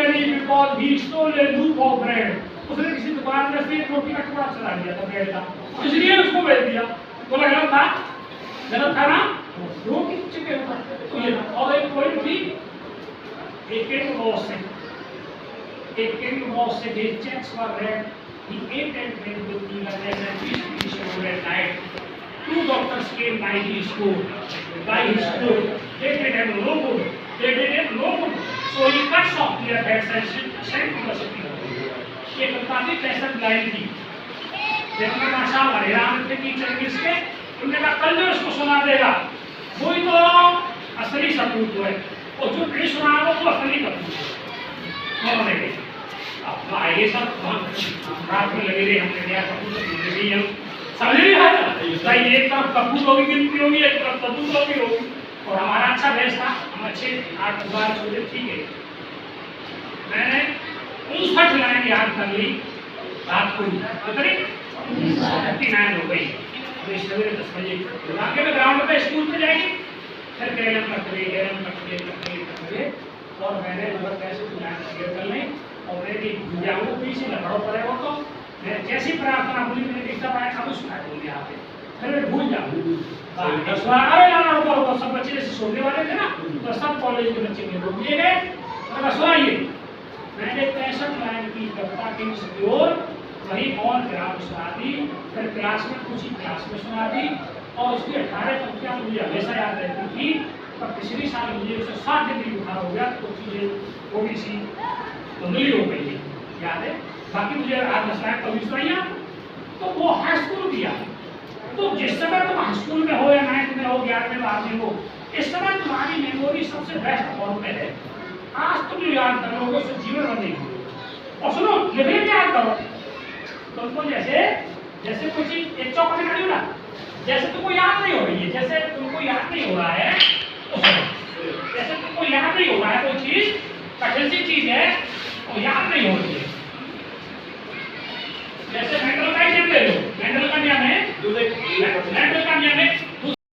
marry because he stole a loaf of bread. उसने किसी दुकान में से एक रोटी का टुकड़ा चला दिया था ब्रेड का, इसलिए उसको बेच दिया। बोला गलत था ना, रोटी चिपके ऊपर। तो ये और एक पॉइंट थी, a king was said his checks were read. He ate and drank with the others and finished over at night. 2 doctors came by his food. They did him no good. So he cuts off their heads and sent to the city. ये काफी patient line थी। जब उन्होंने आशा हरिराम थे teacher किसके, उन्होंने कहा कल जो इसको सुना देगा वही तो असली सपूत है, और जो नहीं सुना वो असली कपूत है। उन्होंने अब आगे सब रात में लगे रहे, हमने क्या कपूत नहीं हम समझ नहीं आया भाई, एक तरफ कपूत होगी गिनती होगी, एक तरफ कपूत होगी। और हमारा अच्छा बेस था, हम अच्छे 8 बार छोटे, ठीक है। मैंने 59 लाइन याद कर ली रात को, 39 हो गई। सवेरे 10 बजे आगे में ग्राउंड पे स्कूल में जाएगी, फिर कैलम करके और मैंने उधर कैसे कर ली और मेरे जाऊँ पीछे लड़ाओ पड़ेगा। तो मैं जैसी प्रार्थना बोली मैंने देखा पाया अब सुना बोल यहाँ पे, फिर मैं भूल जाऊँ। अरे ना सब बच्चे जैसे सोने वाले थे ना, तो सब कॉलेज के बच्चे में रोक दिए गए। सुनाइए, मैंने 65 लाइन की कविता की ओर वही और ग्राम सुना दी, फिर क्लास में कुछ ही क्लास में सुना दी, और उसकी 18 पंक्तियां मुझे हमेशा याद रहती थी। पर पिछले साल मुझे 160 डिग्री बुखार हो गया, तो चीजें थोड़ी सी धुंधली हो गई है, याद है। बाकी मुझे आज मसला कभी सुनाइया, तो वो हाई स्कूल दिया। तो जिस समय तुम हाई स्कूल में हो या 9th में हो, 11वीं में 12वीं हो, इस समय तुम्हारी मेमोरी सबसे बेस्ट फॉर्म में है। आज तुम जो याद कर लोगे उससे जीवन बनेगी। और सुनो, लिखने में याद करो तुमको, जैसे कोई चीज एक चौक में खड़ी हो ना, जैसे तुमको याद नहीं हो रही है, जैसे तुमको याद नहीं हो रहा है, जैसे तुमको याद नहीं हो रहा है कोई चीज, कठिन सी चीज है, तो याद नहीं हो रही है,